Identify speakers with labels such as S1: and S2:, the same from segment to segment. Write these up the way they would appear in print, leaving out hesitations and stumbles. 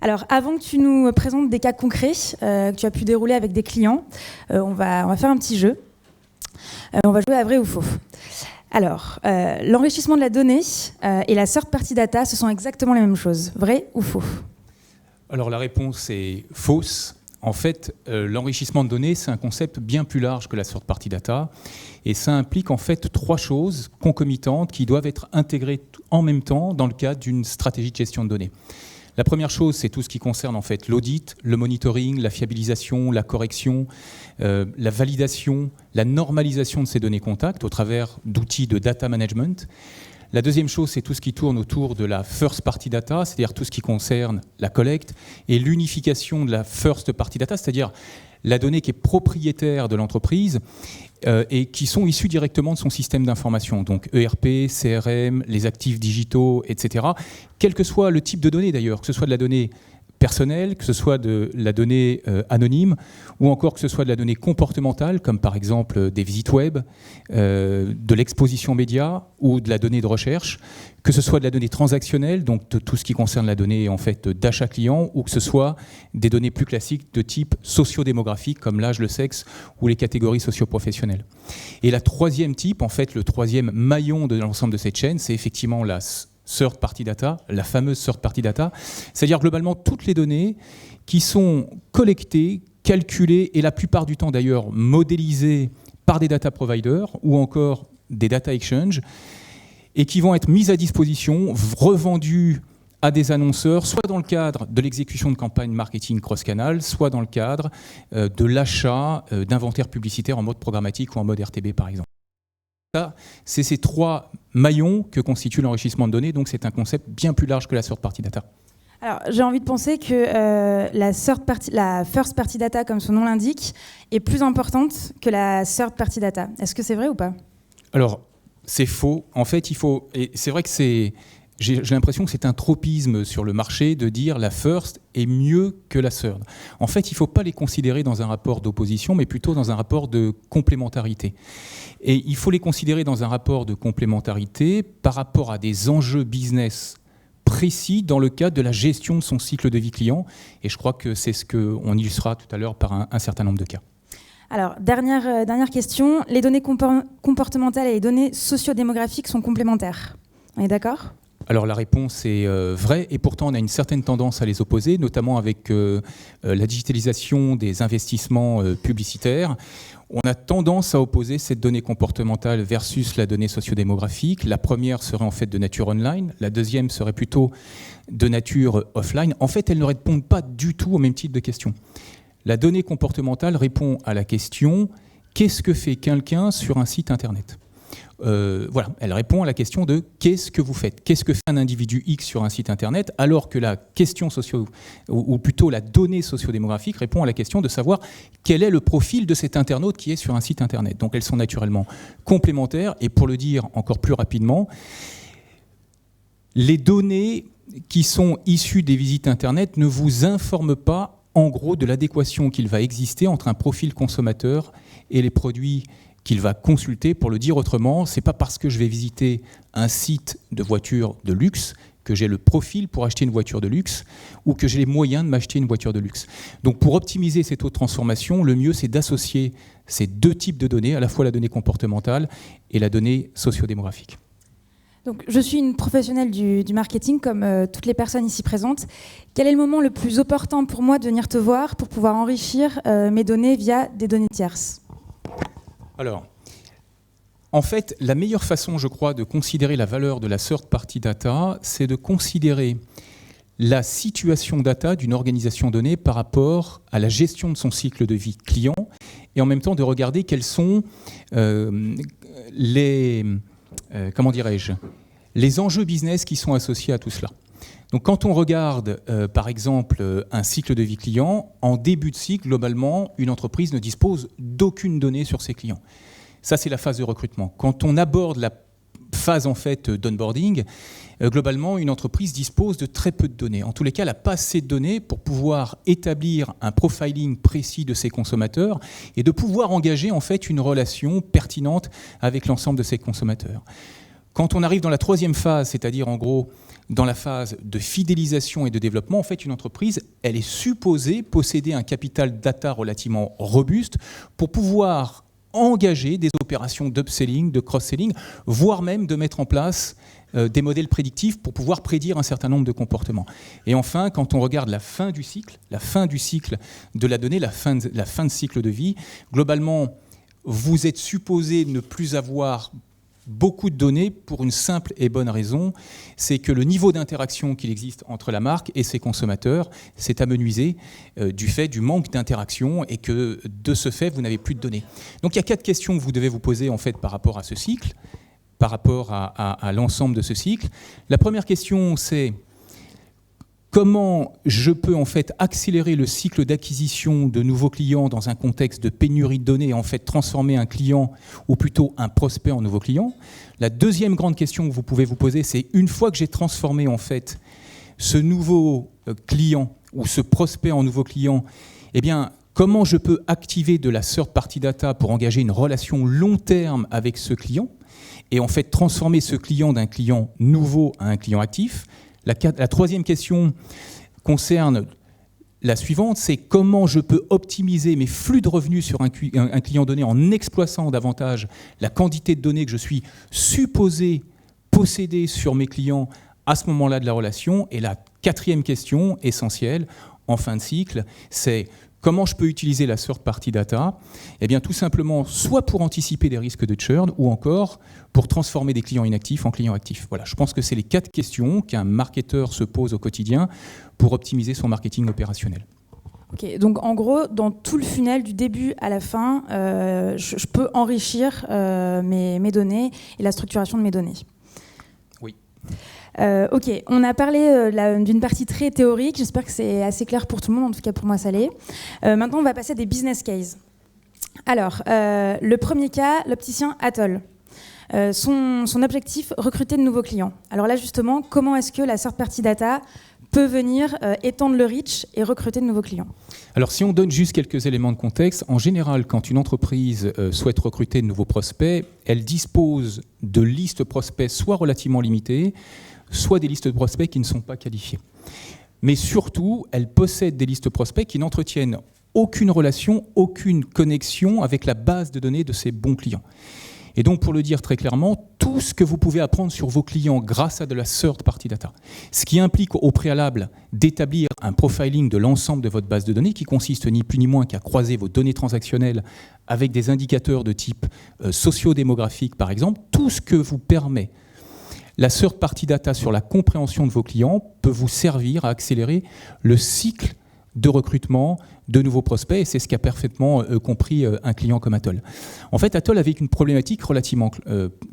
S1: Alors, avant que tu nous présentes des cas concrets que tu as pu dérouler avec des clients, on va faire un petit jeu. On va jouer à vrai ou faux. Alors, l'enrichissement de la donnée et la third-party data, ce sont exactement les mêmes choses. Vrai ou faux?
S2: Alors, la réponse est fausse. En fait, l'enrichissement de données, c'est un concept bien plus large que la third-party data. Et ça implique en fait 3 choses concomitantes qui doivent être intégrées en même temps dans le cadre d'une stratégie de gestion de données. La première chose, c'est tout ce qui concerne en fait l'audit, le monitoring, la fiabilisation, la correction, la validation, la normalisation de ces données contacts au travers d'outils de data management. La deuxième chose, c'est tout ce qui tourne autour de la first party data, c'est-à-dire tout ce qui concerne la collecte et l'unification de la first party data, c'est-à-dire la donnée qui est propriétaire de l'entreprise et qui sont issues directement de son système d'information, donc ERP, CRM, les actifs digitaux, etc. Quel que soit le type de données d'ailleurs, que ce soit de la donnée personnelle, que ce soit de la donnée anonyme, ou encore que ce soit de la donnée comportementale, comme par exemple des visites web, de l'exposition média ou de la donnée de recherche, que ce soit de la donnée transactionnelle, donc de tout ce qui concerne la donnée en fait, d'achat client, ou que ce soit des données plus classiques de type sociodémographique, comme l'âge, le sexe ou les catégories socio-professionnelles. Et la troisième type, en fait, le troisième maillon de l'ensemble de cette chaîne, c'est effectivement la third-party data, la fameuse third-party data, c'est-à-dire globalement toutes les données qui sont collectées, calculées et la plupart du temps d'ailleurs modélisées par des data providers ou encore des data exchange et qui vont être mises à disposition, revendues à des annonceurs, soit dans le cadre de l'exécution de campagnes marketing cross-canal, soit dans le cadre de l'achat d'inventaires publicitaires en mode programmatique ou en mode RTB par exemple. C'est ces 3 maillons que constitue l'enrichissement de données, donc c'est un concept bien plus large que la third-party data.
S1: Alors, j'ai envie de penser que la first-party data, comme son nom l'indique, est plus importante que la third-party data. Est-ce que c'est vrai ou pas?
S2: Alors, c'est faux. En fait, et c'est vrai que j'ai l'impression que c'est un tropisme sur le marché de dire la first est mieux que la third. En fait, il ne faut pas les considérer dans un rapport d'opposition, mais plutôt dans un rapport de complémentarité. Et il faut les considérer dans un rapport de complémentarité par rapport à des enjeux business précis dans le cadre de la gestion de son cycle de vie client. Et je crois que c'est ce qu'on illustrera tout à l'heure par un certain nombre de cas.
S1: Alors, dernière question. Les données comportementales et les données sociodémographiques sont complémentaires. On est d'accord ?
S2: Alors la réponse est vraie et pourtant on a une certaine tendance à les opposer, notamment avec la digitalisation des investissements publicitaires. On a tendance à opposer cette donnée comportementale versus la donnée sociodémographique. La première serait en fait de nature online, la deuxième serait plutôt de nature offline. En fait, elles ne répondent pas du tout au même type de question. La donnée comportementale répond à la question « Qu'est-ce que fait quelqu'un sur un site internet ?» Voilà, elle répond à la question de qu'est-ce que vous faites, qu'est-ce que fait un individu X sur un site internet, alors que la question ou plutôt la donnée sociodémographique répond à la question de savoir quel est le profil de cet internaute qui est sur un site internet. Donc elles sont naturellement complémentaires et pour le dire encore plus rapidement, les données qui sont issues des visites internet ne vous informent pas en gros de l'adéquation qu'il va exister entre un profil consommateur et les produits qu'il va consulter. Pour le dire autrement, c'est pas parce que je vais visiter un site de voitures de luxe que j'ai le profil pour acheter une voiture de luxe ou que j'ai les moyens de m'acheter une voiture de luxe. Donc pour optimiser ces taux de transformation, le mieux c'est d'associer ces 2 types de données, à la fois la donnée comportementale et la donnée sociodémographique.
S1: Donc, je suis une professionnelle du marketing, comme toutes les personnes ici présentes. Quel est le moment le plus opportun pour moi de venir te voir pour pouvoir enrichir mes données via des données tierces ?
S2: Alors, en fait, la meilleure façon, je crois, de considérer la valeur de la third-party data, c'est de considérer la situation data d'une organisation donnée par rapport à la gestion de son cycle de vie client et en même temps de regarder quels sont les enjeux business qui sont associés à tout cela. Donc quand on regarde, par exemple, un cycle de vie client, en début de cycle, globalement, une entreprise ne dispose d'aucune donnée sur ses clients. Ça, c'est la phase de recrutement. Quand on aborde la phase en fait, d'onboarding, globalement, une entreprise dispose de très peu de données. En tous les cas, elle n'a pas assez de données pour pouvoir établir un profiling précis de ses consommateurs et de pouvoir engager en fait, une relation pertinente avec l'ensemble de ses consommateurs. Quand on arrive dans la troisième phase, c'est-à-dire en gros dans la phase de fidélisation et de développement, en fait, une entreprise, elle est supposée posséder un capital data relativement robuste pour pouvoir engager des opérations d'upselling, de cross-selling, voire même de mettre en place des modèles prédictifs pour pouvoir prédire un certain nombre de comportements. Et enfin, quand on regarde la fin du cycle de la donnée, la fin de cycle de vie, globalement, vous êtes supposé ne plus avoir beaucoup de données pour une simple et bonne raison, c'est que le niveau d'interaction qu'il existe entre la marque et ses consommateurs s'est amenuisé du fait du manque d'interaction et que de ce fait, vous n'avez plus de données. Donc il y a 4 questions que vous devez vous poser en fait par rapport à ce cycle, par rapport à l'ensemble de ce cycle. La première question, c'est comment je peux en fait accélérer le cycle d'acquisition de nouveaux clients dans un contexte de pénurie de données et en fait transformer un client ou plutôt un prospect en nouveau client. La deuxième grande question que vous pouvez vous poser, c'est une fois que j'ai transformé en fait ce nouveau client ou ce prospect en nouveau client, eh bien comment je peux activer de la third party data pour engager une relation long terme avec ce client et en fait transformer ce client d'un client nouveau à un client actif. La troisième question concerne la suivante, c'est comment je peux optimiser mes flux de revenus sur un client donné en exploitant davantage la quantité de données que je suis supposé posséder sur mes clients à ce moment-là de la relation. Et la quatrième question essentielle en fin de cycle, c'est comment je peux utiliser la third party data ? Eh bien, tout simplement, soit pour anticiper des risques de churn, ou encore pour transformer des clients inactifs en clients actifs. Voilà, je pense que c'est les 4 questions qu'un marketeur se pose au quotidien pour optimiser son marketing opérationnel.
S1: Ok, donc en gros, dans tout le funnel, du début à la fin, je peux enrichir mes données et la structuration de mes données.
S2: Oui.
S1: Ok, on a parlé d'une partie très théorique, j'espère que c'est assez clair pour tout le monde, en tout cas pour moi ça l'est. Maintenant on va passer à des business cases. Alors, le premier cas, l'opticien Atoll. Son objectif, recruter de nouveaux clients. Alors là justement, comment est-ce que la third party data peut venir étendre le reach et recruter de nouveaux clients ?
S2: Alors si on donne juste quelques éléments de contexte, en général quand une entreprise souhaite recruter de nouveaux prospects, elle dispose de listes prospects soit relativement limitées, soit des listes de prospects qui ne sont pas qualifiés. Mais surtout, elle possède des listes prospects qui n'entretiennent aucune relation, aucune connexion avec la base de données de ses bons clients. Et donc, pour le dire très clairement, tout ce que vous pouvez apprendre sur vos clients grâce à de la third party data, ce qui implique au préalable d'établir un profiling de l'ensemble de votre base de données qui consiste ni plus ni moins qu'à croiser vos données transactionnelles avec des indicateurs de type socio-démographique, par exemple, tout ce que vous permet la third party data sur la compréhension de vos clients peut vous servir à accélérer le cycle de recrutement de nouveaux prospects, et c'est ce qu'a parfaitement compris un client comme Atoll. En fait, Atoll avait une problématique relativement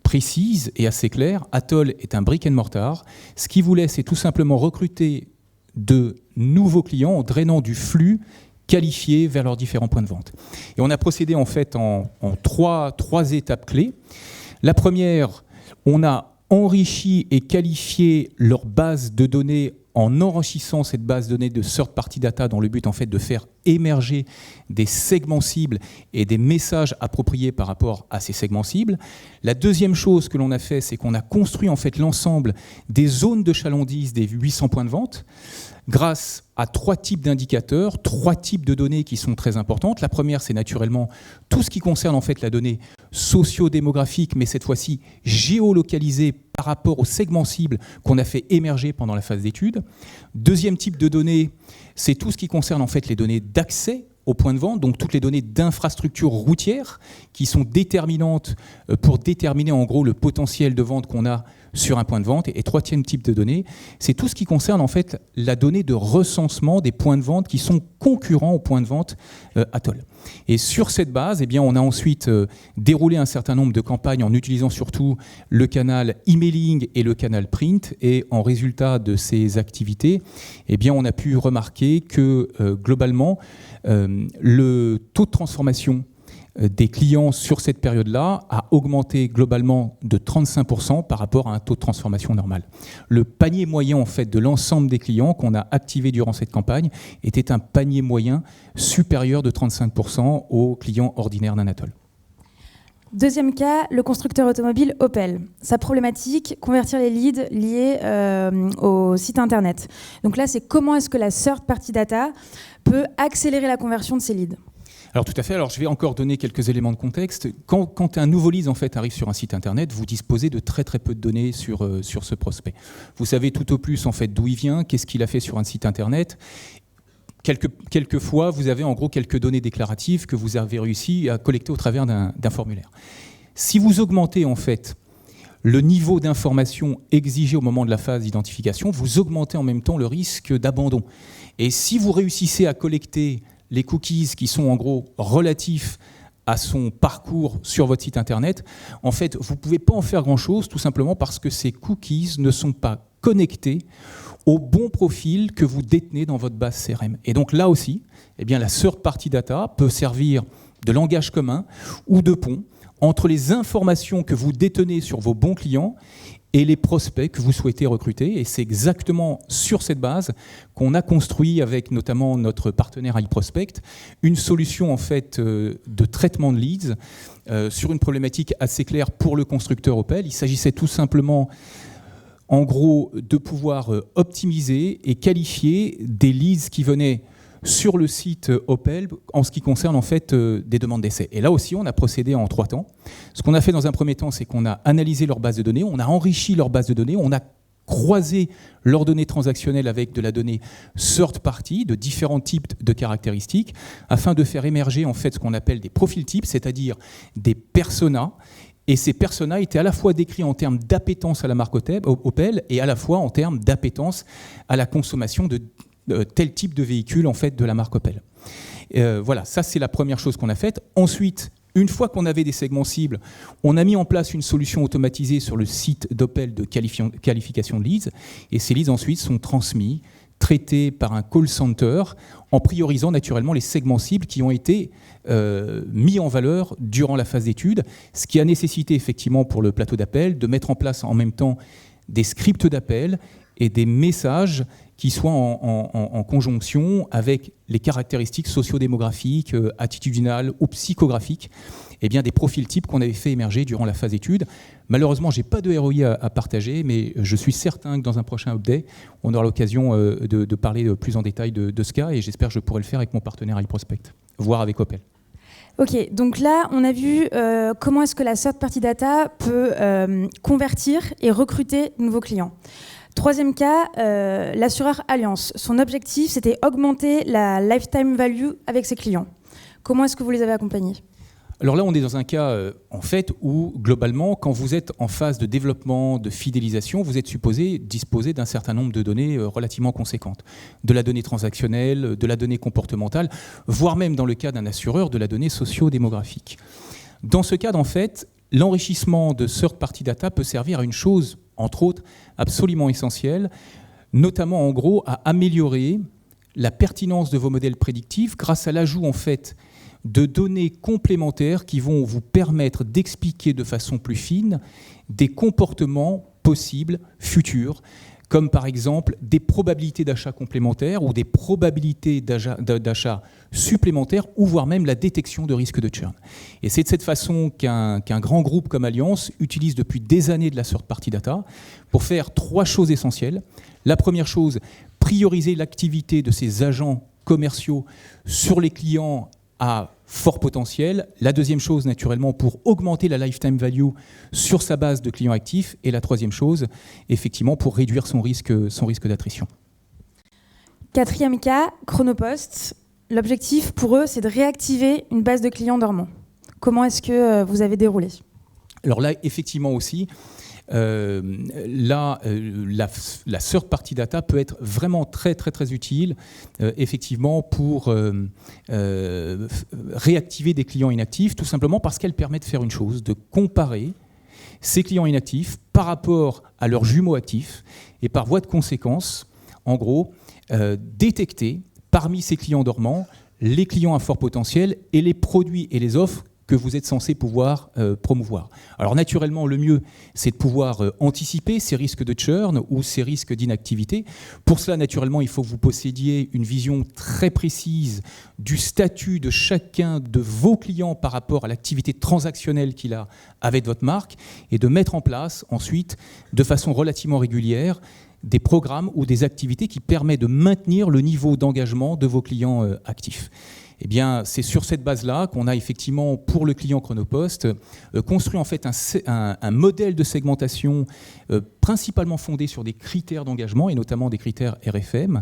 S2: précise et assez claire. Atoll est un brick and mortar. Ce qu'il voulait, c'est tout simplement recruter de nouveaux clients en drainant du flux qualifié vers leurs différents points de vente. Et on a procédé en fait en trois étapes clés. La première, on a enrichi et qualifié leur base de données en enrichissant cette base de données de third party data dans le but en fait de faire émerger des segments cibles et des messages appropriés par rapport à ces segments cibles. La deuxième chose que l'on a fait, c'est qu'on a construit en fait l'ensemble des zones de chalandise des 800 points de vente grâce à 3 types d'indicateurs, 3 types de données qui sont très importantes. La première, c'est naturellement tout ce qui concerne en fait la donnée socio-démographique, mais cette fois-ci géolocalisée par rapport aux segments cibles qu'on a fait émerger pendant la phase d'étude. Deuxième type de données, c'est tout ce qui concerne en fait les données d'accès aux points de vente, donc toutes les données d'infrastructures routières qui sont déterminantes pour déterminer en gros le potentiel de vente qu'on a sur un point de vente. Et troisième type de données, c'est tout ce qui concerne en fait la donnée de recensement des points de vente qui sont concurrents aux points de vente Atoll. Et sur cette base, eh bien, on a ensuite déroulé un certain nombre de campagnes en utilisant surtout le canal emailing et le canal print. Et en résultat de ces activités, eh bien, on a pu remarquer que globalement, le taux de transformation des clients sur cette période-là a augmenté globalement de 35% par rapport à un taux de transformation normal. Le panier moyen en fait de l'ensemble des clients qu'on a activés durant cette campagne était un panier moyen supérieur de 35% aux clients ordinaires d'un Atoll.
S1: Deuxième cas, le constructeur automobile Opel. Sa problématique, convertir les leads liés au site internet. Donc là, c'est comment est-ce que la third party data peut accélérer la conversion de ces leads.
S2: Alors tout à fait. Alors je vais encore donner quelques éléments de contexte. Quand un nouveau lead en fait arrive sur un site internet, vous disposez de très très peu de données sur ce prospect. Vous savez tout au plus en fait d'où il vient, qu'est-ce qu'il a fait sur un site internet. Quelquefois, vous avez en gros quelques données déclaratives que vous avez réussi à collecter au travers d'un formulaire. Si vous augmentez en fait le niveau d'information exigé au moment de la phase d'identification, vous augmentez en même temps le risque d'abandon. Et si vous réussissez à collecter les cookies qui sont en gros relatifs à son parcours sur votre site internet, en fait, vous ne pouvez pas en faire grand-chose, tout simplement parce que ces cookies ne sont pas connectés au bon profil que vous détenez dans votre base CRM. Et donc là aussi, eh bien, la third party data peut servir de langage commun ou de pont entre les informations que vous détenez sur vos bons clients et les prospects que vous souhaitez recruter. Et c'est exactement sur cette base qu'on a construit avec notamment notre partenaire iProspect une solution en fait de traitement de leads sur une problématique assez claire pour le constructeur Opel. Il s'agissait tout simplement en gros de pouvoir optimiser et qualifier des leads qui venaient sur le site Opel en ce qui concerne en fait des demandes d'essai. Et là aussi, on a procédé en 3 temps. Ce qu'on a fait dans un premier temps, c'est qu'on a analysé leur base de données, on a enrichi leur base de données, on a croisé leurs données transactionnelles avec de la donnée third party de différents types de caractéristiques afin de faire émerger en fait ce qu'on appelle des profils types, c'est-à-dire des personas. Et ces personas étaient à la fois décrits en termes d'appétence à la marque Opel et à la fois en termes d'appétence à la consommation de tel type de véhicule en fait, de la marque Opel. Voilà, ça c'est la première chose qu'on a faite. Ensuite, une fois qu'on avait des segments cibles, on a mis en place une solution automatisée sur le site d'Opel de qualification de leads. Et ces leads ensuite sont transmis, traités par un call center en priorisant naturellement les segments cibles qui ont été mis en valeur durant la phase d'étude, ce qui a nécessité effectivement pour le plateau d'appel de mettre en place en même temps des scripts d'appel et des messages qui soient en conjonction avec les caractéristiques sociodémographiques, attitudinales ou psychographiques, et bien des profils types qu'on avait fait émerger durant la phase d'étude. Malheureusement, je n'ai pas de ROI à partager, mais je suis certain que dans un prochain update, on aura l'occasion de parler plus en détail de ce cas, et j'espère que je pourrai le faire avec mon partenaire iProspect, voire avec Opel.
S1: Ok, donc là, on a vu comment est-ce que la third party data peut convertir et recruter de nouveaux clients. Troisième cas, l'assureur Allianz. Son objectif, c'était augmenter la lifetime value avec ses clients. Comment est-ce que vous les avez accompagnés ?
S2: Alors là, on est dans un cas en fait où, globalement, quand vous êtes en phase de développement, de fidélisation, vous êtes supposé disposer d'un certain nombre de données relativement conséquentes. De la donnée transactionnelle, de la donnée comportementale, voire même dans le cas d'un assureur, de la donnée socio-démographique. Dans ce cadre, en fait, l'enrichissement de third party data peut servir à une chose, entre autres, absolument essentielle, notamment en gros à améliorer la pertinence de vos modèles prédictifs grâce à l'ajout en fait de données complémentaires qui vont vous permettre d'expliquer de façon plus fine des comportements possibles futurs, comme par exemple des probabilités d'achat complémentaires ou des probabilités d'achat supplémentaires, ou voire même la détection de risque de churn. Et c'est de cette façon qu'un grand groupe comme Allianz utilise depuis des années de la third party data pour faire 3 choses essentielles. La première chose, prioriser l'activité de ses agents commerciaux sur les clients à fort potentiel. La deuxième chose, naturellement, pour augmenter la lifetime value sur sa base de clients actifs. Et la troisième chose, effectivement, pour réduire son risque d'attrition.
S1: Quatrième cas, Chronopost. L'objectif pour eux, c'est de réactiver une base de clients dormants. Comment est-ce que vous avez déroulé ?
S2: Alors là, effectivement aussi, la third party data peut être vraiment très très très utile effectivement pour réactiver des clients inactifs, tout simplement parce qu'elle permet de faire une chose, de comparer ces clients inactifs par rapport à leurs jumeaux actifs et par voie de conséquence, en gros, détecter parmi ces clients dormants les clients à fort potentiel et les produits et les offres que vous êtes censé pouvoir promouvoir. Alors naturellement, le mieux, c'est de pouvoir anticiper ces risques de churn ou ces risques d'inactivité. Pour cela, naturellement, il faut que vous possédiez une vision très précise du statut de chacun de vos clients par rapport à l'activité transactionnelle qu'il a avec votre marque et de mettre en place ensuite, de façon relativement régulière, des programmes ou des activités qui permettent de maintenir le niveau d'engagement de vos clients actifs. Eh bien, c'est sur cette base-là qu'on a effectivement, pour le client Chronopost, construit en fait un modèle de segmentation principalement fondé sur des critères d'engagement et notamment des critères RFM.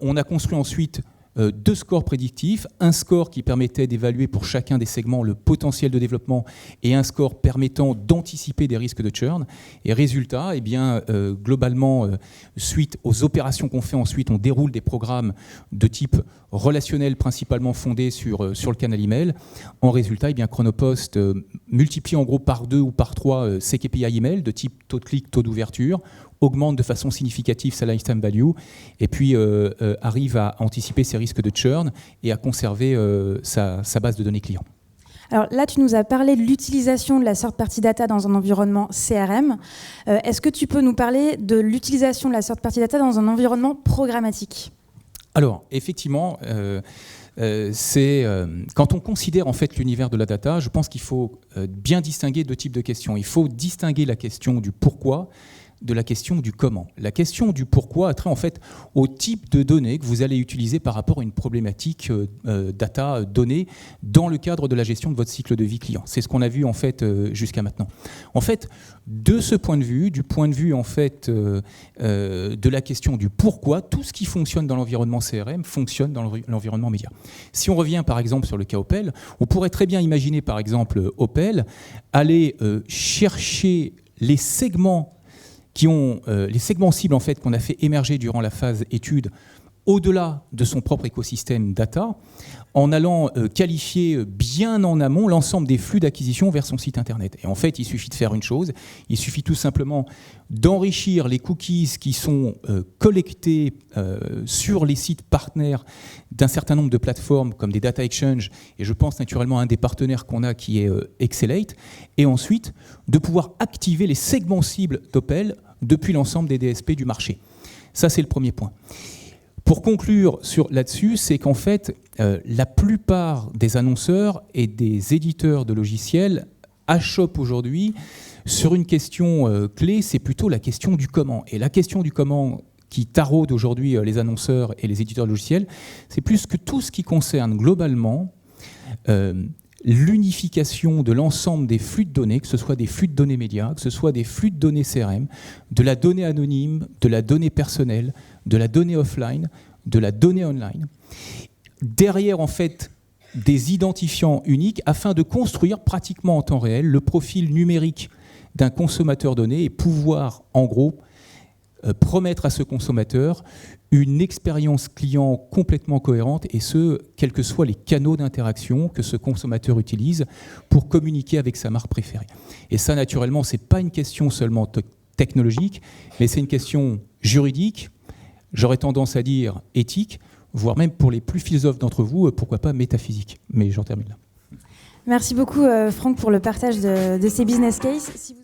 S2: On a construit ensuite 2 scores prédictifs, un score qui permettait d'évaluer pour chacun des segments le potentiel de développement et un score permettant d'anticiper des risques de churn. Et résultat, eh bien, globalement, suite aux opérations qu'on fait ensuite, on déroule des programmes de type relationnel principalement fondés sur le canal email. En résultat, eh bien, Chronopost multiplie en gros par 2 ou par 3 ses KPI email de type taux de clic, taux d'ouverture, augmente de façon significative sa lifetime value et puis arrive à anticiper ses risques de churn et à conserver sa base de données client.
S1: Alors là, tu nous as parlé de l'utilisation de la third party data dans un environnement CRM. Est-ce que tu peux nous parler de l'utilisation de la third party data dans un environnement programmatique ?
S2: Alors, effectivement, quand on considère en fait l'univers de la data, je pense qu'il faut bien distinguer 2 types de questions. Il faut distinguer la question du pourquoi de la question du comment. La question du pourquoi a trait en fait au type de données que vous allez utiliser par rapport à une problématique data donnée dans le cadre de la gestion de votre cycle de vie client. C'est ce qu'on a vu en fait jusqu'à maintenant. En fait, de ce point de vue, du point de vue en fait de la question du pourquoi, tout ce qui fonctionne dans l'environnement CRM fonctionne dans l'environnement média. Si on revient par exemple sur le cas Opel, on pourrait très bien imaginer par exemple Opel aller chercher les segments les segments cibles en fait, qu'on a fait émerger durant la phase étude au-delà de son propre écosystème data, en allant qualifier bien en amont l'ensemble des flux d'acquisition vers son site internet. Et en fait, il suffit de faire une chose, il suffit tout simplement d'enrichir les cookies qui sont collectés sur les sites partenaires d'un certain nombre de plateformes comme des data exchange, et je pense naturellement à un des partenaires qu'on a qui est Excelate, et ensuite de pouvoir activer les segments cibles d'Opel depuis l'ensemble des DSP du marché. Ça, c'est le premier point. Pour conclure là-dessus, c'est qu'en fait, la plupart des annonceurs et des éditeurs de logiciels achoppent aujourd'hui sur une question clé, c'est plutôt la question du comment. Et la question du comment qui taraude aujourd'hui les annonceurs et les éditeurs de logiciels, c'est plus que tout ce qui concerne globalement l'unification de l'ensemble des flux de données, que ce soit des flux de données médias, que ce soit des flux de données CRM, de la donnée anonyme, de la donnée personnelle, de la donnée offline, de la donnée online, derrière en fait des identifiants uniques afin de construire pratiquement en temps réel le profil numérique d'un consommateur donné et pouvoir en gros promettre à ce consommateur une expérience client complètement cohérente, et ce, quels que soient les canaux d'interaction que ce consommateur utilise pour communiquer avec sa marque préférée. Et ça, naturellement, ce n'est pas une question seulement technologique, mais c'est une question juridique, j'aurais tendance à dire éthique, voire même pour les plus philosophes d'entre vous, pourquoi pas métaphysique. Mais j'en termine là.
S1: Merci beaucoup, Franck, pour le partage de ces business cases.